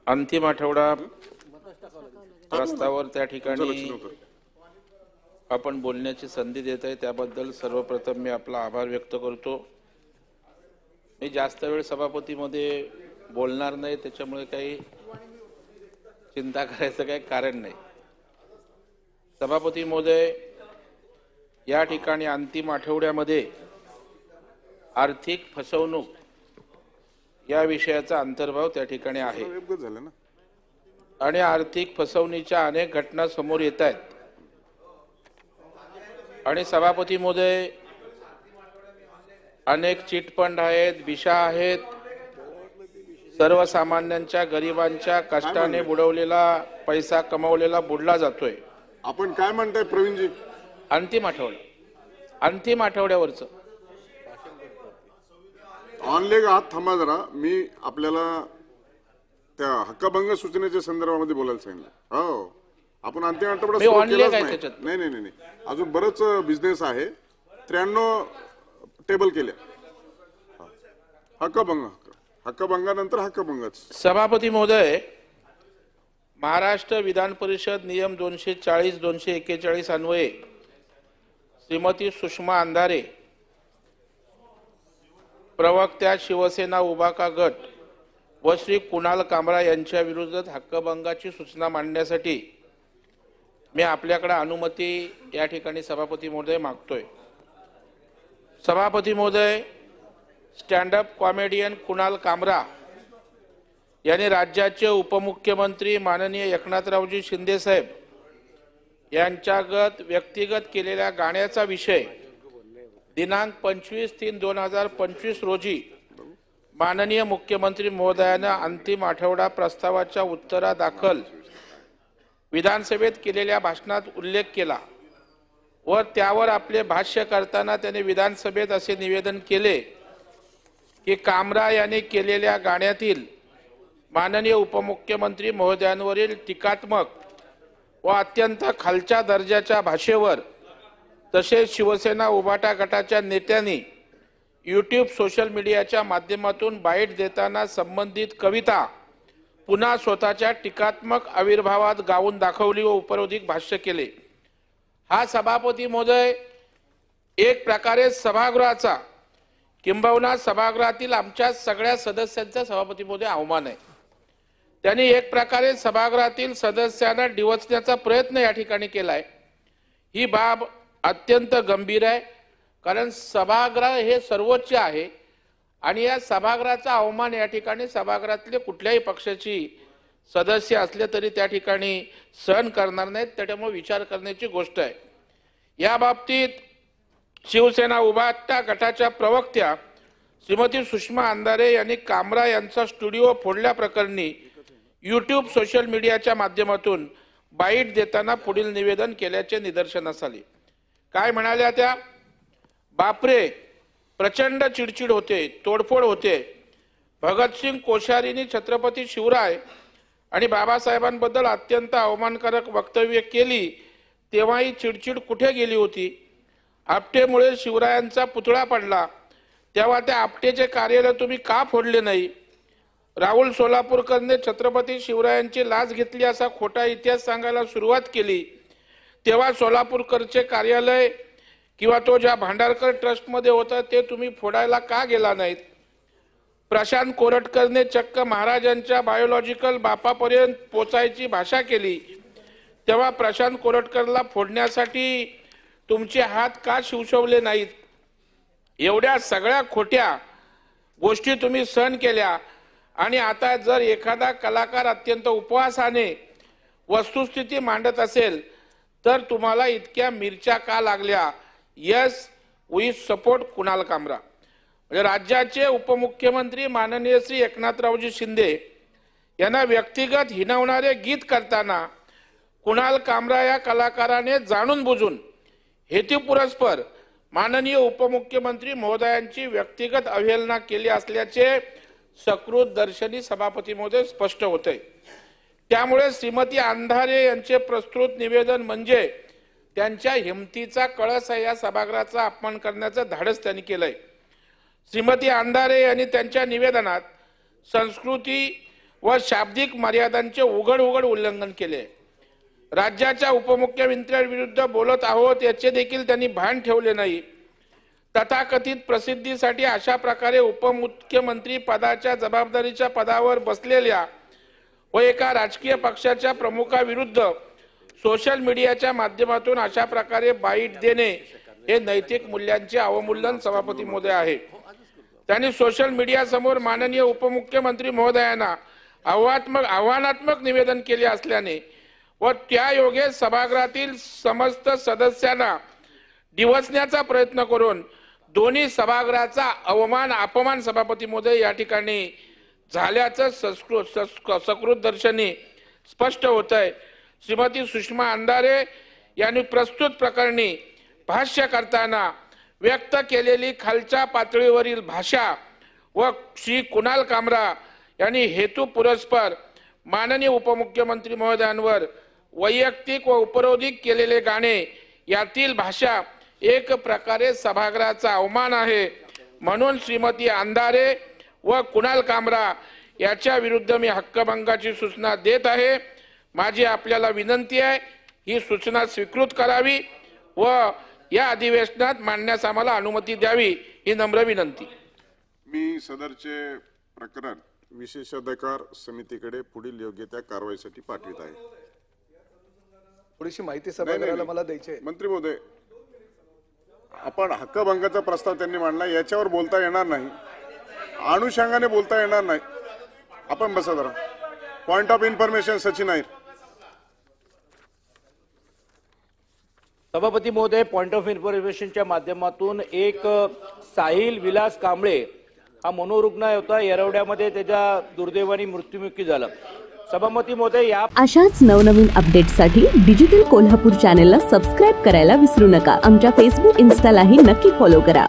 अंतिम आठवडा प्रस्तावावर त्या ठिकाणी आपण बोलण्याची संधी देत आहे त्याबद्दल सर्वप्रथम मी आपला आभार व्यक्त करतो। मी जास्त वेळ सभापतीमध्ये बोलणार नाही, त्याच्यामुळे काही चिंता करायचं काही कारण नाही। सभापती महोदय, या ठिकाणी अंतिम आठवड्यामध्ये आर्थिक फसवणूक या विषयाचा अंतर्भाव त्या ठिकाणी आहे आणि आर्थिक फसवणुकीच्या अनेक घटना समोर येत आहेत आणि सभापती महोदय, अनेक चिटफंड आहेत, दिशा आहेत, सर्वसामान्यांच्या गरिबांच्या कष्टाने बुडवलेला पैसा कमावलेला बुडला जातोय। आपण काय म्हणताय प्रवीणजी? अंतिम आठवड्यावरचं ऑनलेग हात थांबा जरा। मी आपल्याला त्या हक्कभंग सूचनेच्या संदर्भामध्ये बोलायला सांगितलं। हो, आपण अंतिम आठवड्यात नाही, अजून बरंच बिझनेस आहे। 93 टेबल केल्या हक्कभंगानंतर हक्कभंगाच। सभापती महोदय, महाराष्ट्र विधान परिषद नियम 240-241 अन्वये श्रीमती सुषमा अंधारे प्रवक्त्या शिवसेना उभाका गट व श्री कुणाल कामरा यांच्या विरुद्ध हक्कभंगाची सूचना मांडण्यासाठी मी आपल्याकडे अनुमती या ठिकाणी सभापती महोदय मागतोय। सभापती महोदय, स्टँड अप कॉमेडियन कुणाल कामरा यांनी राज्याचे उपमुख्यमंत्री माननीय एकनाथरावजी शिंदे साहेब यांच्यागत व्यक्तिगत केलेल्या गाण्याचा विषय दिनांक 25/3/2025 रोजी माननीय मुख्यमंत्री महोदयांना अंतिम आठवडा प्रस्तावाच्या उत्तरादाखल विधानसभेत केलेल्या भाषणात उल्लेख केला व त्यावर आपले भाष्य करताना त्यांनी विधानसभेत असे निवेदन केले की कामरा यांनी केलेल्या गाण्यातील माननीय उपमुख्यमंत्री महोदयांवरील टीकात्मक व अत्यंत खालच्या दर्जाच्या भाषेवर तसेच शिवसेना उभाटा गटाच्या नेत्यांनी यूट्यूब सोशल मीडियाच्या माध्यमातून बाईट देताना संबंधित कविता पुन्हा स्वतःच्या टीकात्मक आविर्भावात गाऊन दाखवली व उपरोधिक भाष्य केले। हा सभापती महोदय एक प्रकारे सभागृहाचा किंबहुना सभागृहातील आमच्या सगळ्या सदस्यांचा सभापती महोदय अवमान आहे। त्यांनी एक प्रकारे सभागृहातील सदस्यांना डिवचण्याचा प्रयत्न या ठिकाणी केलाय। ही बाब अत्यंत गंभीर आहे, कारण सभागृह हे सर्वोच्च आहे आणि या सभागृहाचा अवमान या ठिकाणी सभागृहातले कुठल्याही पक्षाची सदस्य असले तरी त्या ठिकाणी सहन करणार नाहीत। त्यामुळे विचार करण्याची गोष्ट आहे। या बाबतीत शिवसेना उभाटा गटाच्या प्रवक्त्या श्रीमती सुषमा अंधारे यांनी कामरा यांचा स्टुडिओ फोडल्या प्रकरणी यूट्यूब सोशल मीडियाच्या माध्यमातून बाईट देताना पुढील निवेदन केल्याचे निदर्शनास आले। काय म्हणाल्या त्या? बापरे, प्रचंड चिडचिड होते, तोडफोड होते। भगतसिंग कोश्यारींनी छत्रपती शिवराय आणि बाबासाहेबांबद्दल अत्यंत अवमानकारक वक्तव्य केली तेव्हा ही चिडचिड कुठे गेली होती? आपटेमुळे शिवरायांचा पुतळा पडला तेव्हा त्या आपटेचे कार्यालय तुम्ही का फोडले नाही? राहुल सोलापूरकरने छत्रपती शिवरायांची लाच घेतली असा खोटा इतिहास सांगायला सुरुवात केली तेव्हा सोलापूरकरचे कार्यालय किंवा तो ज्या भांडारकर ट्रस्ट मध्ये होता ते तुम्ही फोडायला का गेला नाहीत? प्रशांत कोरटकरने चक्क महाराजांच्या बायोलॉजिकल बापापर्यंत पोचायची भाषा केली तेव्हा प्रशांत कोरटकरला फोडण्यासाठी तुमचे हात का शिवशवले नाहीत? एवढ्या सगळ्या खोट्या गोष्टी तुम्ही सहन केल्या आणि आता जर एखादा कलाकार अत्यंत उपवासाने वस्तुस्थिती मांडत असेल तर तुम्हाला इतक्या मिरच्या का लागल्या? यस, वी सपोर्ट कुणाल कामरा। म्हणजे राज्याचे उपमुख्यमंत्री माननीय श्री एकनाथरावजी शिंदे यांना व्यक्तिगत हिणवणारे गीत करताना कुणाल कामरा या कलाकाराने जाणून बुजून हेतुपुरस्पर माननीय उपमुख्यमंत्री महोदयांची व्यक्तिगत अवहेलना केली असल्याचे सकृत दर्शनी सभापती महोदय स्पष्ट होते। त्यामुळे श्रीमती अंधारे यांचे प्रस्तुत निवेदन म्हणजे त्यांच्या हिमतीचा कळस आहे। या सभागृहाचा अपमान करण्याचं धाडस त्यांनी केलंय। श्रीमती अंधारे यांनी त्यांच्या निवेदनात संस्कृती व शाब्दिक मर्यादांचे उघड उल्लंघन केले। राज्याच्या उपमुख्यमंत्र्यांविरुद्ध बोलत आहोत याचे देखील त्यांनी भान ठेवले नाही। तथाकथित प्रसिद्धीसाठी अशा प्रकारे उपमुख्यमंत्री पदाच्या जबाबदारीच्या पदावर बसलेल्या व एका राजकीय पक्षाच्या प्रमुखाविरुद्ध सोशल मीडियाच्या माध्यमातून अशा प्रकारे बाईट देणे हे नैतिक मूल्यांचे अवमूल्यन सभापती महोदय आहे। त्यांनी सोशल मीडिया समोर माननीय उपमुख्यमंत्री महोदयांना आव्हानात्मक निवेदन केले असल्याने व त्यायोगे सभागृहातील समस्त सदस्यांना डिवचण्याचा प्रयत्न करून दोन्ही सभागृहाचा अपमान सभापती महोदय या ठिकाणी झाल्याचं सकृत दर्शनी स्पष्ट होत आहे। श्रीमती सुषमा अंधारे यांनी प्रस्तुत प्रकरणी भाष्य करताना व्यक्त केलेली खालच्या पातळीवरील भाषा व श्री कुणाल कामरा यांनी हेतू पुरस्पर माननीय उपमुख्यमंत्री महोदयांवर वैयक्तिक व उपरोधिक केलेले गाणे यातील भाषा एक प्रकारे सभागृहाचा अवमान आहे। म्हणून श्रीमती अंधारे व कुणाल कामरा याच्या विरुद्ध मी हक्कभंगाची सूचना देत आहे। माझी आपल्याला विनंती आहे, ही सूचना स्वीकृत करावी व या अधिवेशनात मांडण्यास आम्हाला अनुमती द्यावी, ही नम्र विनंती। मी सदरचे प्रकरण विशेषाधिकार समितीकडे पुढील योग्य त्या कारवाईसाठी पाठवित आहे। थोडीशी माहिती सभागृहाला मला द्यायची आहे। मंत्री महोदय, आपण हक्कभंगाचा प्रस्ताव त्यांनी मांडला, याच्यावर बोलता येणार नाही, अनुषंगाने बोलता येणार नाही। आपण बसा जरा। पॉइंट ऑफ इन्फॉर्मेशन सचिन आहे। सभापती महोदय, पॉइंट ऑफ इन्फॉर्मेशनच्या माध्यमातून एक साहिल विलास कांबळे हा मनोरुग्ण होता, येरवड्यामध्ये त्याच्या दुर्दैवाने मृत्युमुखी झाला। सभापती महोदय, या अशाच नवनवीन अपडेट्ससाठी डिजिटल कोल्हापूर चॅनेलला सबस्क्राईब करायला विसरू नका। आमच्या फेसबुक, इन्स्टालाही नक्की फॉलो करा।